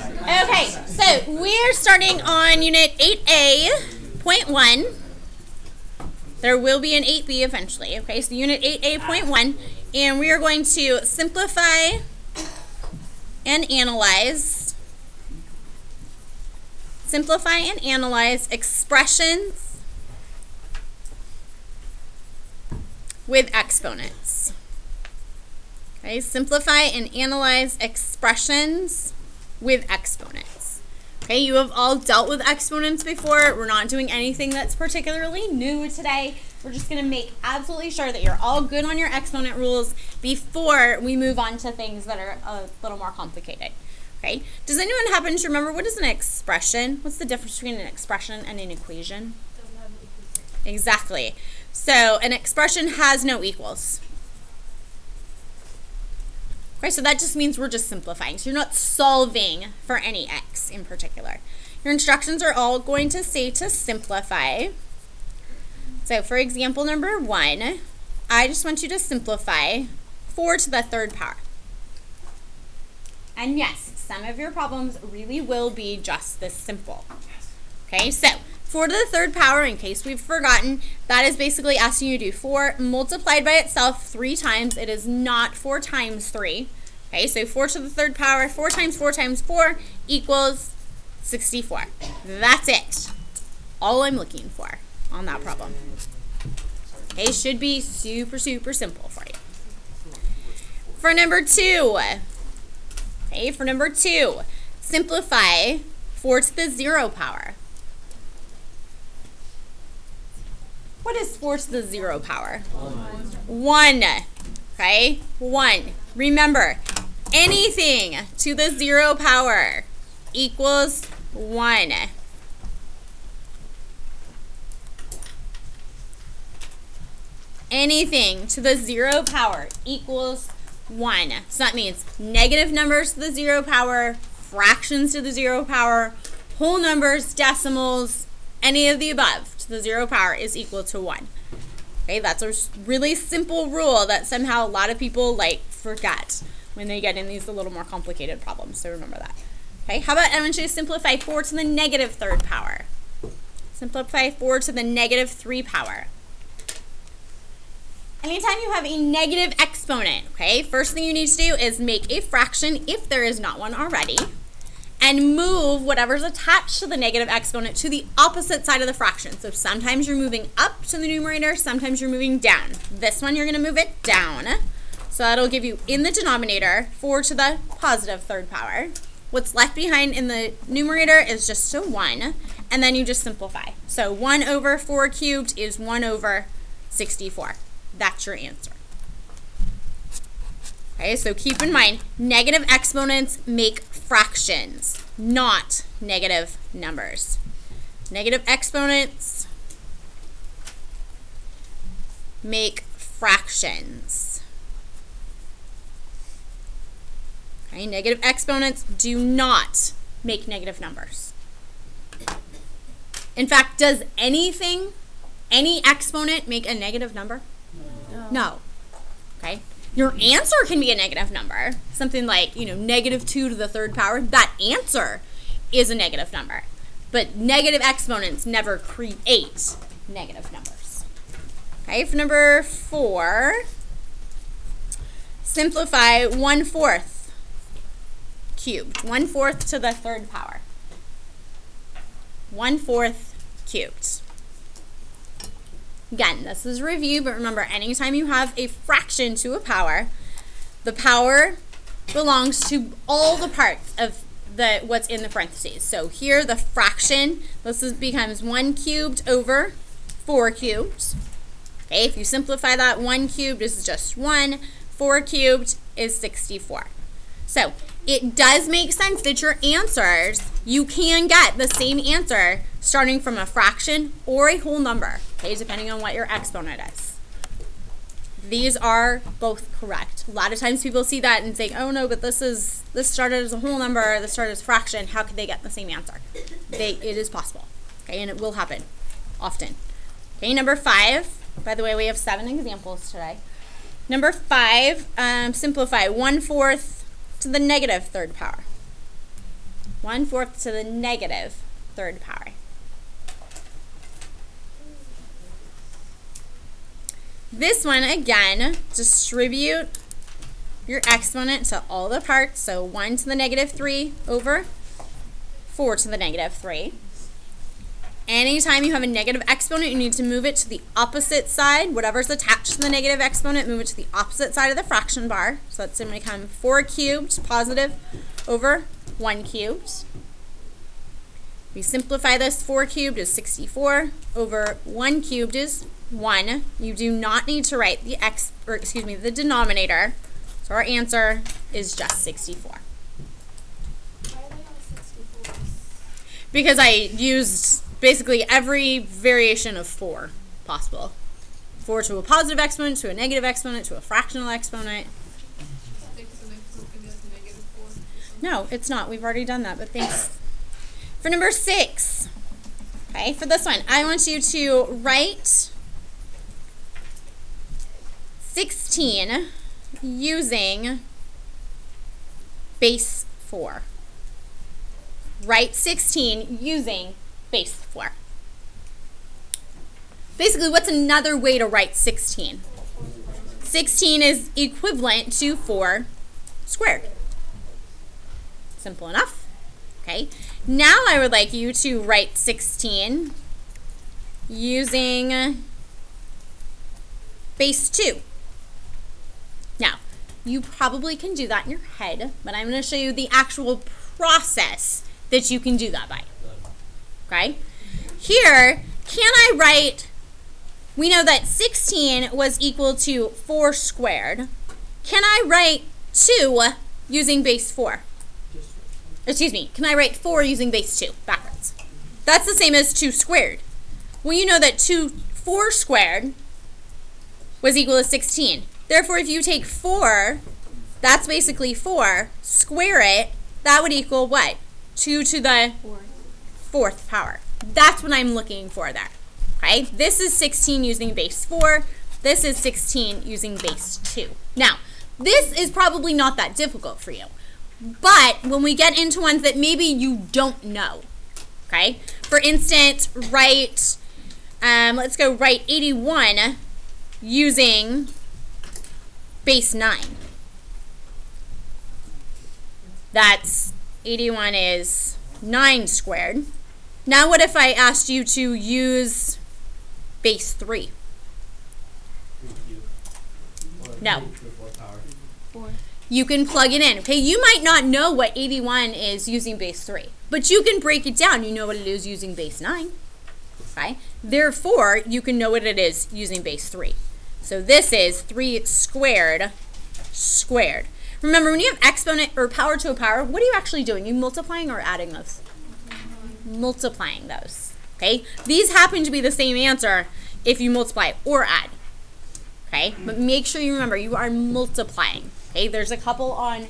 Okay, so we're starting on Unit 8A.1. There will be an 8B eventually, okay? So Unit 8A.1, and we are going to simplify and analyze. Simplify and analyze expressions with exponents. Okay, simplify and analyze expressions with exponents. Okay, you have all dealt with exponents before. We're not doing anything that's particularly new today. We're just going to make absolutely sure that you're all good on your exponent rules before we move on to things that are a little more complicated. Okay, does anyone happen to remember what is an expression? What's the difference between an expression and an equation? Doesn't have equals. Exactly. So an expression has no equals. Okay, so that just means we're just simplifying. So you're not solving for any x in particular. Your instructions are all going to say to simplify. So for example number 1, I just want you to simplify 4 to the third power. And yes, some of your problems really will be just this simple. Okay, so 4 to the third power, in case we've forgotten, that is basically asking you to do 4 multiplied by itself 3 times. It is not 4 times 3. Okay, so 4 to the third power, 4 times 4 times 4 equals 64. That's it. All I'm looking for on that problem. Okay, should be super, super simple for you. For number 2, okay, for number 2, simplify 4 to the 0 power. What is 4 to the 0 power? 1. Okay, 1. Remember, anything to the 0 power equals 1. Anything to the 0 power equals 1. So that means negative numbers to the 0 power, fractions to the 0 power, whole numbers, decimals, any of the above to the 0 power is equal to 1. Okay, that's a really simple rule that somehow a lot of people forget when they get in these a little more complicated problems. So remember that. Okay, how about I want you to simplify 4 to the negative third power. Simplify 4 to the negative 3 power. Anytime you have a negative exponent, okay, first thing you need to do is make a fraction if there is not one already, and move whatever's attached to the negative exponent to the opposite side of the fraction. So sometimes you're moving up to the numerator, sometimes you're moving down. This one you're going to move it down. So that'll give you in the denominator 4 to the positive third power. What's left behind in the numerator is just a 1, and then you just simplify. So 1 over 4 cubed is 1 over 64. That's your answer. Okay, so keep in mind, negative exponents make fractions, not negative numbers. Negative exponents make fractions. Okay, negative exponents do not make negative numbers. In fact, does any exponent make a negative number? No. Okay. Your answer can be a negative number. Something like, negative 2 to the third power. That answer is a negative number. But negative exponents never create negative numbers. Okay, for number 4, simplify 1/4 cubed. 1/4 to the third power. 1/4 cubed. Again, this is review, but remember, anytime you have a fraction to a power, the power belongs to all the parts of what's in the parentheses. So here, the fraction, becomes 1 cubed over 4 cubed. Okay, if you simplify that, 1 cubed is just 1, 4 cubed is 64. So it does make sense that your answers, you can get the same answer starting from a fraction or a whole number, okay, depending on what your exponent is. These are both correct. A lot of times people see that and think, oh no, but this started as a whole number, this started as a fraction, how could they get the same answer? It is possible, okay, and it will happen often. Okay, number 5, by the way, we have 7 examples today. Number 5, simplify 1/4 to the negative third power. 1/4 to the negative third power. This one, again, distribute your exponent to all the parts. So 1 to the negative 3 over 4 to the negative 3. Anytime you have a negative exponent, you need to move it to the opposite side. Whatever's attached to the negative exponent, move it to the opposite side of the fraction bar. So that's going to become 4 cubed positive over 1 cubed. We simplify this. 4 cubed is 64 over 1 cubed is 1. You do not need to write the the denominator. So our answer is just 64. Why are they all 64? Because I used basically every variation of 4 possible. 4 to a positive exponent, to a negative exponent, to a fractional exponent. No, it's not. We've already done that, but thanks. For number 6, okay, for this one, I want you to write 16 using base 4. Write 16 using base 4. Basically, what's another way to write 16? 16 is equivalent to 4 squared. Simple enough. Okay. Now I would like you to write 16 using base 2. Now, you probably can do that in your head, but I'm going to show you the actual process that you can do that by. Okay? Here, can I write, we know that 16 was equal to 4 squared. Can I write 2 using base 4? Excuse me, can I write 4 using base 2 backwards? That's the same as 2 squared. Well, you know that 4 squared was equal to 16. Therefore, if you take 4, that's basically 4, square it, that would equal what? 2 to the 4th power. That's what I'm looking for there. Okay, this is 16 using base 4. This is 16 using base 2. Now, this is probably not that difficult for you. But when we get into ones that maybe you don't know, okay? For instance, write 81 using base 9. That's 81 is 9 squared. Now what if I asked you to use base 3? No. You can plug it in. Okay, you might not know what 81 is using base 3, but you can break it down. You know what it is using base 9. Okay? Therefore, you can know what it is using base 3. So this is 3 squared squared. Remember, when you have exponent or power to a power, what are you actually doing? Are you multiplying or adding those? Multiplying those. Okay? These happen to be the same answer if you multiply or add. Okay? But make sure you remember you are multiplying. Okay? There's a couple on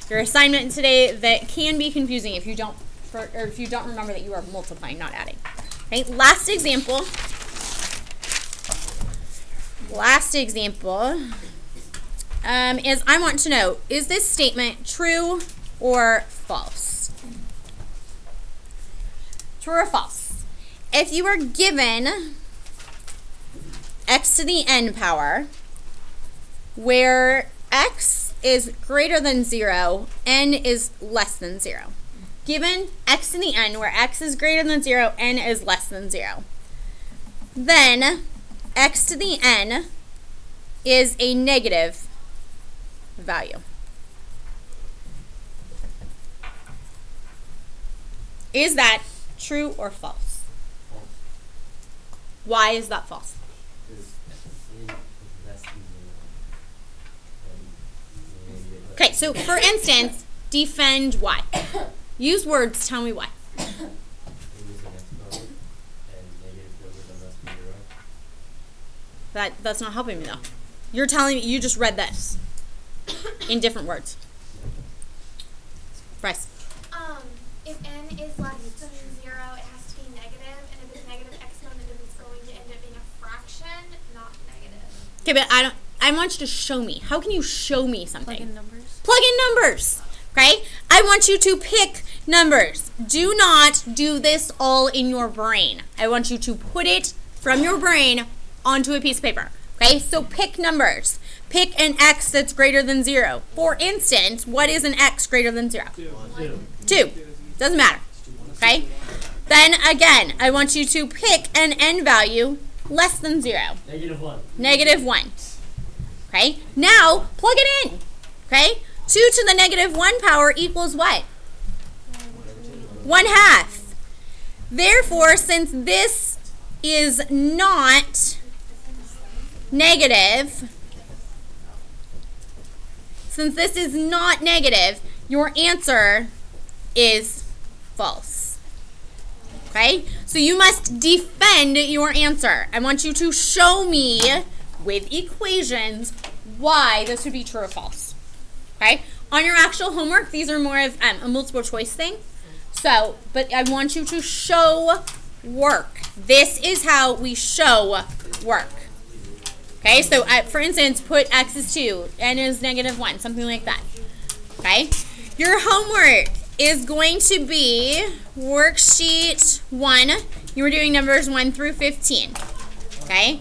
your assignment today that can be confusing if you don't remember that you are multiplying, not adding. Okay? Last example. Is I want to know, is this statement true or false? True or false? If you are given x to the n power, where x is greater than 0, n is less than 0. Given x to the n, where x is greater than 0, n is less than 0. Then x to the n is a negative value. Is that true or false? False. Why is that false? Okay, so for instance, defend why. Use words, tell me why. That's not helping me though. You're telling me, you just read this in different words. Bryce. If n is less than 0, it has to be negative, and if it's negative exponent, it's going to end up being a fraction, not negative. Okay, but I want you to show me. How can you show me something? Plug in numbers. Plug in numbers. Okay? I want you to pick numbers. Do not do this all in your brain. I want you to put it from your brain onto a piece of paper. Okay, so pick numbers. Pick an x that's greater than 0. For instance, what is an x greater than 0? 2. Doesn't matter. Okay? Then again, I want you to pick an n value less than 0. Negative 1. Okay? Now, plug it in. Okay? 2 to the negative 1 power equals what? 1/2. Therefore, since this is not negative, your answer is false. Okay? So you must defend your answer. I want you to show me with equations why this would be true or false. Okay? On your actual homework, these are more of a multiple choice thing. So, but I want you to show work. This is how we show work. Okay, so for instance, put x is 2, n is negative 1, something like that. Okay, your homework is going to be worksheet 1. You were doing numbers 1 through 15. Okay,